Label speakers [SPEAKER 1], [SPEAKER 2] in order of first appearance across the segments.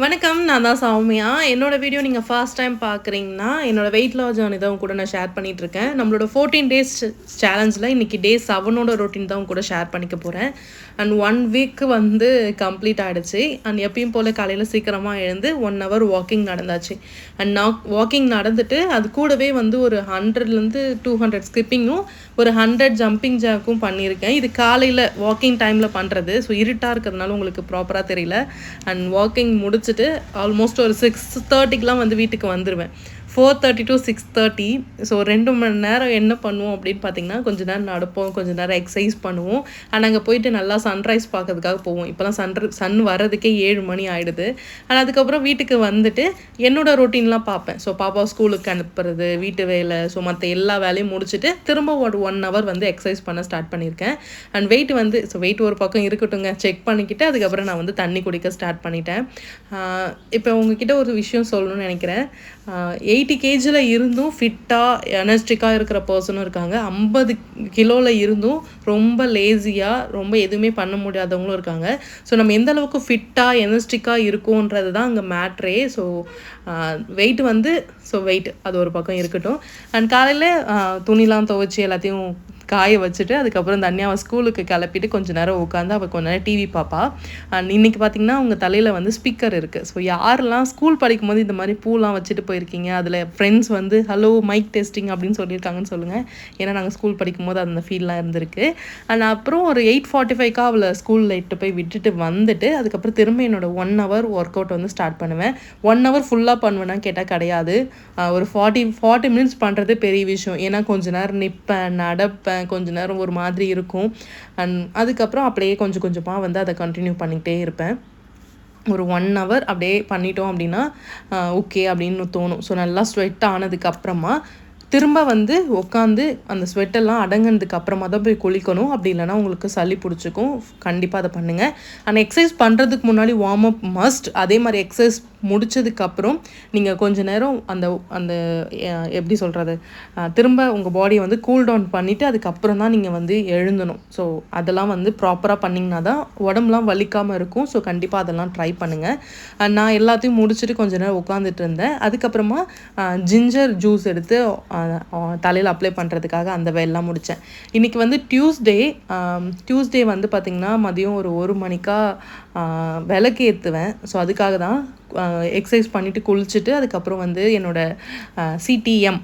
[SPEAKER 1] வணக்கம். நான் தான் சௌமியா. என்னோட வீடியோ நீங்க ஃபர்ஸ்ட் டைம் பார்க்குறீங்கன்னா, என்னோட வெயிட் லாஸ் ஜர்னி தான் உங்க கூட நான் ஷேர் பண்ணிட்டுருக்கேன். நம்மளோட 14 டேஸ் சேலஞ்சில இன்னைக்கு டே 7ஓட ரொட்டீன் தான் உங்க கூட ஷேர் பண்ணிக்க போறேன். அண்ட் 1 வீக் வந்து கம்ப்ளீட் ஆயிடுச்சு. அண்ட் எப்பயும் போல காலையில சீக்கிரமா எழுந்து 1 ஹவர் வாக்கிங் நடந்தாச்சு. அண்ட் நான் வாக்கிங் நடந்துட்டு, அது கூடவே வந்து ஒரு 100லேருந்து 200 ஸ்கிப்பிங்கும், ஒரு 100 ஜம்பிங் ஜாக்கும் பண்ணியிருக்கேன். இது காலையில வாக்கிங் டைமில் பண்ணுறது. ஸோ இருட்டாக இருக்கிறதுனால உங்களுக்கு ப்ராப்பராக தெரியல. அண்ட் வாக்கிங் முடிச்சுட்டு ஆல்மோஸ்ட் ஒரு 6:30க்குலாம் வந்து வீட்டுக்கு வந்துடுவேன். 4:30 to 6:30. ஸோ 2 மணி நேரம் என்ன பண்ணுவோம் அப்படின்னு பார்த்தீங்கன்னா, கொஞ்ச நேரம் நடப்போம், கொஞ்ச நேரம் எக்ஸசைஸ் பண்ணுவோம். அண்ட் அங்கே போயிட்டு நல்லா சன்ரைஸ் பார்க்கறதுக்காக போவோம். இப்போலாம் சன் வர்றதுக்கே 7 மணி ஆகிடுது. அண்ட் அதுக்கப்புறம் வீட்டுக்கு வந்துட்டு என்னோட ரொட்டீன்லாம் பார்ப்பேன். ஸோ பாப்பா ஸ்கூலுக்கு அனுப்புறது, வீட்டு வேலை, ஸோ மற்ற எல்லா வேலையும் முடிச்சுட்டு திரும்ப ஒரு 1 ஹவர் வந்து எக்ஸசைஸ் பண்ண ஸ்டார்ட் பண்ணியிருக்கேன். அண்ட் வெயிட் ஒரு பக்கம் இருக்கட்டுங்க, செக் பண்ணிக்கிட்டு அதுக்கப்புறம் நான் வந்து தண்ணி குடிக்க ஸ்டார்ட் பண்ணிட்டேன். இப்போ உங்ககிட்ட ஒரு விஷயம் சொல்லணும்னு நினைக்கிறேன். 80 kgல இருந்தும் ஃபிட்டாக எனர்ஜிட்டிக்காக இருக்கிற பர்சனும் இருக்காங்க. 50 கிலோவில் இருந்தும் ரொம்ப லேசியாக, ரொம்ப எதுவுமே பண்ண முடியாதவங்களும் இருக்காங்க. ஸோ நம்ம எந்த அளவுக்கு ஃபிட்டாக எனர்ஜிட்டிக்காக இருக்கோன்றது தான் அங்கே மேட்ரே. ஸோ வெயிட் அது ஒரு பக்கம் இருக்கட்டும். அண்ட் காலையில் துணிலாம் துவைச்சி எல்லாத்தையும் காய வச்சுட்டு அதுக்கப்புறம் தனியாவை ஸ்கூலுக்கு கிளப்பிட்டு கொஞ்சம் நேரம் உட்காந்து அவள் கொஞ்ச நேரம் டிவி பார்ப்பா. அண்ட் இன்றைக்கி பார்த்திங்கன்னா அவங்க தலையில் வந்து ஸ்பீக்கர் இருக்குது. ஸோ யாரெல்லாம் ஸ்கூல் படிக்கும்போது இந்த மாதிரி பூலாம் வச்சுட்டு போயிருக்கீங்க, அதில் ஃப்ரெண்ட்ஸ் வந்து ஹலோ மைக் டெஸ்டிங் அப்படின்னு சொல்லியிருக்காங்கன்னு சொல்லுங்கள். ஏன்னா நாங்கள் ஸ்கூல் படிக்கும்போது அந்த ஃபீல்லாம் இருந்திருக்கு. அண்ட் அப்புறம் ஒரு 8:45க்காக அவளை ஸ்கூலில் இட்டு போய் விட்டுட்டு வந்துட்டு அதுக்கப்புறம் திரும்ப என்னோடய 1 ஹவர் ஒர்க் அவுட் வந்து ஸ்டார்ட் பண்ணுவேன். 1 ஹவர் ஃபுல்லாக பண்ணுவேன்னா கேட்டால் கிடையாது. ஒரு 40 மினிட்ஸ் பண்ணுறது பெரிய விஷயம். ஏன்னா கொஞ்சம் நேரம் நிற்பேன், நடப்பேன், கொஞ்ச நேரம் ஒரு மாதிரி இருக்கும். அண்ட் அதுக்கப்புறம் அப்படியே கொஞ்சம் கொஞ்சமாக வந்து அதை கண்டினியூ பண்ணிகிட்டே இருப்பேன். ஒரு 1 ஹவர் அப்படியே பண்ணிட்டோம் அப்படின்னா ஓகே அப்படின்னு தோணும். ஸோ நல்லா ஸ்வெட் ஆனதுக்கப்புறமா திரும்ப வந்து உட்காந்து அந்த ஸ்வெட்டெல்லாம் அடங்கினதுக்கு அப்புறமா தான் போய் குளிக்கணும். அப்படி இல்லைனா உங்களுக்கு சளி பிடிச்சிக்கும். கண்டிப்பாக அதை பண்ணுங்கள். ஆனால் எக்ஸசைஸ் பண்ணுறதுக்கு முன்னாடி வார்ம் அப் மஸ்ட். அதே மாதிரி எக்ஸசைஸ் முடித்ததுக்கப்புறம் நீங்கள் கொஞ்சம் நேரம் அந்த அந்த எப்படி சொல்கிறது, திரும்ப உங்கள் பாடியை வந்து கூல் டவுன் பண்ணிவிட்டு அதுக்கப்புறம் தான் நீங்கள் வந்து எழுந்தணும். ஸோ அதெல்லாம் வந்து ப்ராப்பராக பண்ணிங்கன்னா தான் உடம்புலாம் வலிக்காமல் இருக்கும். ஸோ கண்டிப்பாக அதெல்லாம் ட்ரை பண்ணுங்கள். நான் எல்லாத்தையும் முடிச்சுட்டு கொஞ்சம் நேரம் உட்காந்துட்டு இருந்தேன். அதுக்கப்புறமா ஜிஞ்சர் ஜூஸ் எடுத்து தலையில் அப்ளை பண்ணுறதுக்காக அந்த வேலைலாம் முடித்தேன். இன்றைக்கி வந்து டியூஸ்டே வந்து பார்த்திங்கன்னா மதியம் ஒரு 1 மணிக்கா விளக்கு ஏற்றுவேன். ஸோ அதுக்காக தான் எக்ஸசைஸ் பண்ணிவிட்டு குளிச்சுட்டு அதுக்கப்புறம் வந்து என்னோடய சிடிஎம்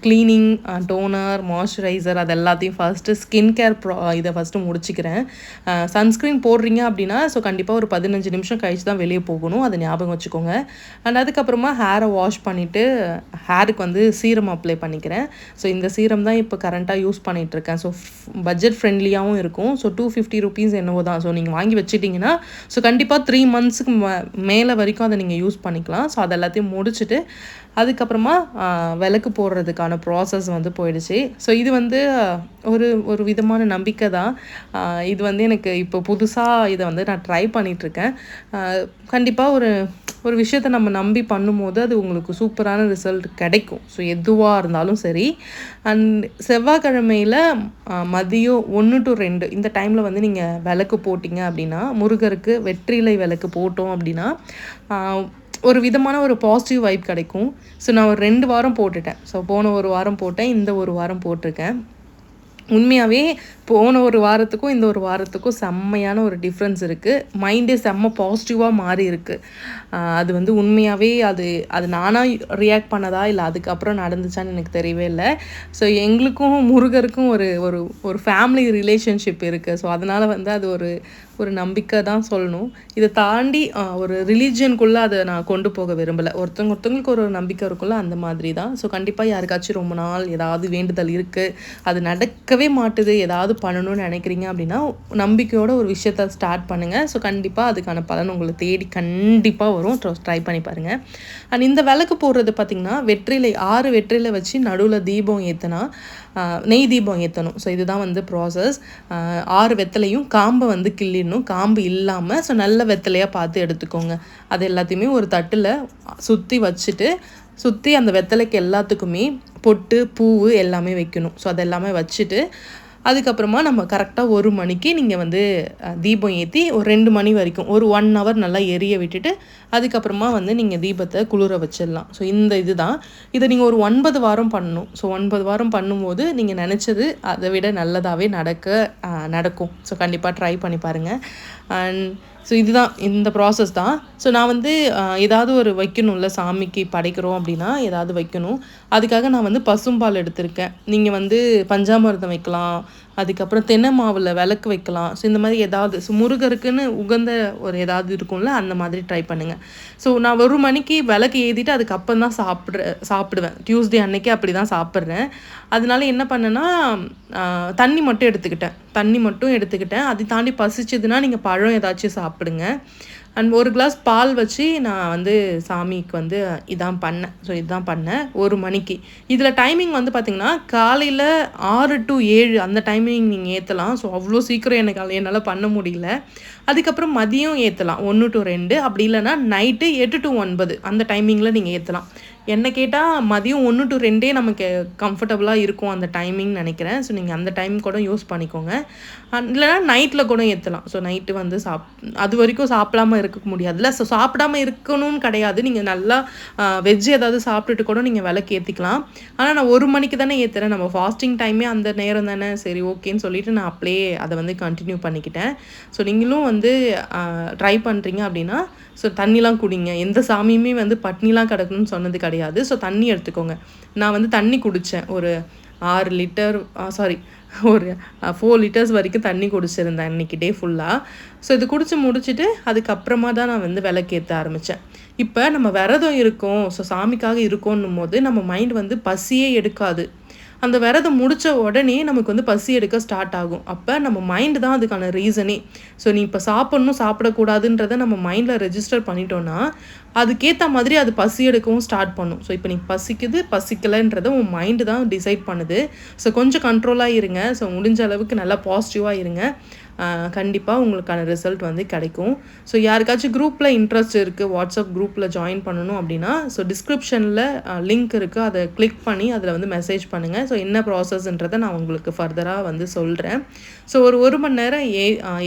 [SPEAKER 1] க்ளீனிங், டோனர், மாய்ஸ்சரைசர் அது எல்லாத்தையும் ஃபஸ்ட்டு ஸ்கின் கேர் இதை ஃபஸ்ட்டு முடிச்சுக்கிறேன். சன்ஸ்க்ரீன் போடுறீங்க அப்படின்னா ஸோ கண்டிப்பாக ஒரு 15 நிமிஷம் கழிச்சு தான் வெளியே போகணும். அதை ஞாபகம் வச்சுக்கோங்க. அண்ட் அதுக்கப்புறமா ஹேரை வாஷ் பண்ணிவிட்டு ஹேருக்கு வந்து சீரம் அப்ளை பண்ணிக்கிறேன். ஸோ இந்த சீரம் தான் இப்போ கரண்ட்டாக யூஸ் பண்ணிகிட்ருக்கேன். ஸோ பட்ஜெட் ஃப்ரெண்ட்லியாகவும் இருக்கும். ஸோ 250 rupees என்னவோ தான். ஸோ நீங்கள் வாங்கி வச்சுட்டிங்கன்னா ஸோ கண்டிப்பாக 3 monthsக்கு மேலே வரைக்கும் அதை நீங்கள் யூஸ் பண்ணிக்கலாம். ஸோ அது எல்லாத்தையும் முடிச்சுட்டு அதுக்கப்புறமா விளக்கு போடுறதுக்கான ப்ராசஸ் வந்து போயிடுச்சு. ஸோ இது வந்து ஒரு விதமான நம்பிக்கை தான். இது வந்து எனக்கு இப்போ புதுசாக இதை வந்து நான் ட்ரை பண்ணிகிட்ருக்கேன். கண்டிப்பாக ஒரு விஷயத்தை நம்ம நம்பி பண்ணும்போது அது உங்களுக்கு சூப்பரான ரிசல்ட் கிடைக்கும். ஸோ எதுவாக இருந்தாலும் சரி. அண்ட் செவ்வாய்க்கிழமையில் மதியம் 1 to 2 இந்த டைமில் வந்து நீங்கள் விளக்கு போட்டிங்க அப்படின்னா, முருகருக்கு வெற்றிலை விளக்கு போட்டோம் அப்படின்னா ஒரு விதமான ஒரு பாசிட்டிவ் வைப் கிடைக்கும். ஸோ நான் ஒரு 2 வாரம் போட்டுட்டேன். ஸோ போன 1 வாரம் போட்டேன், இந்த 1 வாரம் போட்டிருக்கேன். உண்மையாகவே போன 1 வாரத்துக்கும் இந்த 1 வாரத்துக்கும் செம்மையான ஒரு டிஃப்ரென்ஸ் இருக்குது. மைண்டே செம்ம பாசிட்டிவாக மாறி இருக்குது. அது வந்து உண்மையாகவே அது நானாக ரியாக்ட் பண்ணதா இல்லை அதுக்கப்புறம் நடந்துச்சான்னு எனக்கு தெரியவே இல்லை. ஸோ எங்களுக்கும் முருகருக்கும் ஒரு ஃபேமிலி ரிலேஷன்ஷிப் இருக்குது. ஸோ அதனால் வந்து அது ஒரு நம்பிக்கை தான் சொல்லணும். இதை தாண்டி ஒரு ரிலீஜியனுக்குள்ளே அதை நான் கொண்டு போக விரும்பலை. ஒருத்தவங்களுக்கு ஒரு நம்பிக்கை இருக்குள்ள அந்த மாதிரி தான். ஸோ கண்டிப்பாக யாருக்காச்சும் ரொம்ப நாள் ஏதாவது வேண்டுதல் இருக்குது, அது நடக்கவே மாட்டுது, ஏதாவது பண்ணணும்னு நினைக்கிறீங்க அப்படின்னா நம்பிக்கையோட ஒரு விஷயத்த ஸ்டார்ட் பண்ணுங்கள். ஸோ கண்டிப்பாக அதுக்கான பலன் உங்களை தேடி கண்டிப்பாக வரும். ட்ரை பண்ணி பாருங்கள். அண்ட் இந்த விளக்கு போடுறது பார்த்திங்கன்னா 6 வெற்றிலை வச்சு நடுவில் தீபம் ஏற்றினா நெய் தீபம் ஏற்றணும். ஸோ இதுதான் வந்து ப்ராசஸ். 6 வெத்தலையும் காம்பை வந்து கிள்ளிடணும். காம்பு இல்லாமல் ஸோ நல்ல வெத்தலையாக பார்த்து எடுத்துக்கோங்க. அது எல்லாத்தையுமே ஒரு தட்டில் சுற்றி அந்த வெத்தலைக்கு எல்லாத்துக்குமே பொட்டு, பூவு எல்லாமே வைக்கணும். ஸோ அதெல்லாமே வச்சுட்டு அதுக்கப்புறமா நம்ம கரெக்டாக 1 மணிக்கு நீங்கள் வந்து தீபம் ஏற்றி ஒரு 2 மணி வரைக்கும் ஒரு 1 ஹவர் நல்லா எரிய விட்டுட்டு அதுக்கப்புறமா வந்து நீங்கள் தீபத்தை குளிர வச்சிடலாம். ஸோ இந்த இதுதான் இதை நீங்கள் ஒரு 9 வாரம் பண்ணணும். ஸோ 9 வாரம் பண்ணும்போது நீங்கள் நினச்சது அதை விட நல்லதாகவே நடக்கும். ஸோ கண்டிப்பாக ட்ரை பண்ணி பாருங்கள். அண்ட் ஸோ இதுதான் இந்த ப்ராசஸ் தான். ஸோ நான் வந்து ஏதாவது ஒரு வைக்கணும்ல, சாமிக்கு படைக்கிறோம் அப்படின்னா ஏதாவது வைக்கணும். அதுக்காக நான் வந்து பசும்பால் எடுத்திருக்கேன். நீங்கள் வந்து பஞ்சாமிர்தம் வைக்கலாம், அதுக்கப்புறம் தென்னை மாவில் விளக்கு வைக்கலாம். ஸோ இந்த மாதிரி ஏதாவது முருகருக்குன்னு உகந்த ஒரு ஏதாவது இருக்கும்ல, அந்த மாதிரி ட்ரை பண்ணுங்கள். ஸோ நான் 1 மணிக்கு விளக்கு ஏற்றிட்டு அதுக்கப்புறம் தான் சாப்பிடுவேன். டியூஸ்டே அன்னைக்கு அப்படி தான் சாப்பிட்றேன். அதனால என்ன பண்ணேன்னா தண்ணி மட்டும் எடுத்துக்கிட்டேன். அதை தாண்டி பசிச்சதுன்னா நீங்கள் பழம் ஏதாச்சும் சாப்பிடுங்க. அண்ட் 1 கிளாஸ் பால் வச்சு நான் வந்து சாமிக்கு வந்து இதுதான் பண்ணேன் 1 மணிக்கு. இதில் டைமிங் வந்து பார்த்திங்கன்னா காலையில் 6 to 7 அந்த டைமிங் நீங்கள் ஏற்றலாம். ஸோ அவ்வளோ சீக்கிரம் என்னால் பண்ண முடியல. அதுக்கப்புறம் மதியம் ஏற்றலாம் 1 to 2, அப்படி இல்லைன்னா நைட்டு 8 to 9 அந்த டைமிங்கில் நீங்கள் ஏற்றலாம். என்ன கேட்டால் மதியம் 1 to 2 நமக்கு கம்ஃபர்டபுளாக இருக்கும் அந்த டைமிங் நினைக்கிறேன். ஸோ நீங்கள் அந்த டைம் கூட யூஸ் பண்ணிக்கோங்க. இல்லைனா நைட்டில் கூட ஏற்றலாம். ஸோ நைட்டு வந்து அது வரைக்கும் சாப்பிடாமல் இருக்க முடியாதுல்ல. ஸோ சாப்பிடாமல் இருக்கணும்னு கிடையாது. நீங்கள் நல்லா வெஜ் ஏதாவது சாப்பிட்டுட்டு கூட நீங்கள் விளக்கு ஏற்றிக்கலாம். ஆனால் நான் 1 மணிக்கு தானே ஏற்றுறேன். நம்ம ஃபாஸ்டிங் டைமே அந்த நேரம் தானே, சரி ஓகேன்னு சொல்லிட்டு நான் அப்படியே அதை வந்து கண்டினியூ பண்ணிக்கிட்டேன். ஸோ நீங்களும் வந்து ட்ரை பண்ணுறீங்க அப்படின்னா ஸோ தண்ணிலாம் குடிங்க. எந்த சாமியுமே வந்து பட்னிலாம் கிடக்கணும்னு சொன்னது கிடையாது. ஸோ தண்ணி எடுத்துக்கோங்க. நான் வந்து தண்ணி குடித்தேன். ஒரு 6 லிட்டர் ஒரு 4 லிட்டர்ஸ் வரைக்கும் தண்ணி குடிச்சிருந்தேன் இன்றைக்கி டே ஃபுல்லாக. ஸோ இது குடித்து முடிச்சுட்டு அதுக்கப்புறமா தான் நான் வந்து விளக்கேற்ற ஆரம்பித்தேன். இப்போ நம்ம விரதம் இருக்கோம், ஸோ சாமிக்காக இருக்கோன்னும் போது நம்ம மைண்ட் வந்து பசியே எடுக்காது. அந்த விரதம் முடித்த உடனே நமக்கு வந்து பசி எடுக்க ஸ்டார்ட் ஆகும். அப்போ நம்ம மைண்டு தான் அதுக்கான ரீசனே. ஸோ நீ இப்போ சாப்பிடக்கூடாதுன்றதை நம்ம மைண்டில் ரெஜிஸ்டர் பண்ணிட்டோன்னா அதுக்கேற்ற மாதிரி அது பசி எடுக்கவும் ஸ்டார்ட் பண்ணும். ஸோ இப்போ நீ பசிக்கலைன்றதை உன் மைண்டு தான் டிசைட் பண்ணுது. ஸோ கொஞ்சம் கண்ட்ரோலாக இருங்க. ஸோ முடிஞ்ச அளவுக்கு நல்லா பாசிட்டிவாக இருங்க. கண்டிப்பாக உங்களுக்கான ரிசல்ட் வந்து கிடைக்கும். ஸோ யாருக்காச்சும் குரூப்பில் இன்ட்ரெஸ்ட் இருக்குது, வாட்ஸ்அப் குரூப்பில் ஜாயின் பண்ணணும் அப்படின்னா ஸோ டிஸ்கிரிப்ஷனில் லிங்க் இருக்குது, அதை கிளிக் பண்ணி அதில் வந்து மெசேஜ் பண்ணுங்கள். ஸோ என்ன ப்ராசஸ்ன்றதை நான் உங்களுக்கு ஃபர்தராக வந்து சொல்கிறேன். ஸோ ஒரு மணி நேரம்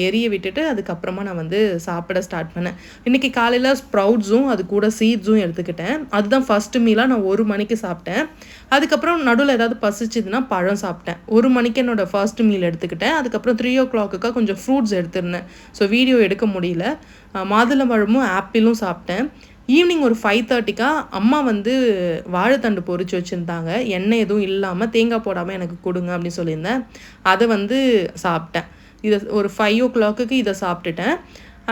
[SPEAKER 1] எரிய விட்டுட்டு அதுக்கப்புறமா நான் வந்து சாப்பிட ஸ்டார்ட் பண்ணேன். இன்றைக்கி காலையில் ஸ்ப்ரவுட்ஸும் அது கூட சீட்ஸும் எடுத்துக்கிட்டேன். அதுதான் ஃபஸ்ட்டு மீலாக நான் 1 மணிக்கு சாப்பிட்டேன். அதுக்கப்புறம் நடுவில் ஏதாவது பசிச்சுதுன்னா பழம் சாப்பிட்டேன். 1 மணிக்கு என்னோடய ஃபர்ஸ்ட் மீல் எடுத்துக்கிட்டேன். அதுக்கப்புறம் 3 o'clock கொஞ்சம் ஃப்ரூட்ஸ் எடுத்துருந்தேன். ஸோ வீடியோ எடுக்க முடியல. மாதுளம்பழமும் ஆப்பிளும் சாப்பிட்டேன். ஈவினிங் ஒரு 5:30 அம்மா வந்து வாழைத்தண்டு பொரிச்சு வச்சுருந்தாங்க. எண்ணெய் எதுவும் இல்லாமல் தேங்காய் போடாமல் எனக்கு கொடுங்க அப்படின்னு சொல்லியிருந்தேன். அதை வந்து சாப்பிட்டேன். இதை ஒரு 5 o'clock இதை சாப்பிட்டுட்டேன்.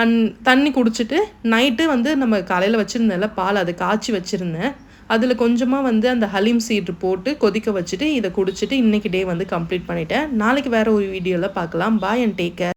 [SPEAKER 1] அண்ட் தண்ணி குடிச்சிட்டு நைட்டு வந்து நம்ம காலையில் வச்சுருந்தேன்ல பால், அதை காய்ச்சி வச்சுருந்தேன். அதில் கொஞ்சமாக வந்து அந்த ஹலீம் சீடு போட்டு கொதிக்க வச்சுட்டு இதை குடிச்சிட்டு இன்றைக்கி டே வந்து கம்ப்ளீட் பண்ணிட்டேன். நாளைக்கு வேறு ஒரு வீடியோவில் பார்க்கலாம். பாய் அண்ட் டேக் கேர்.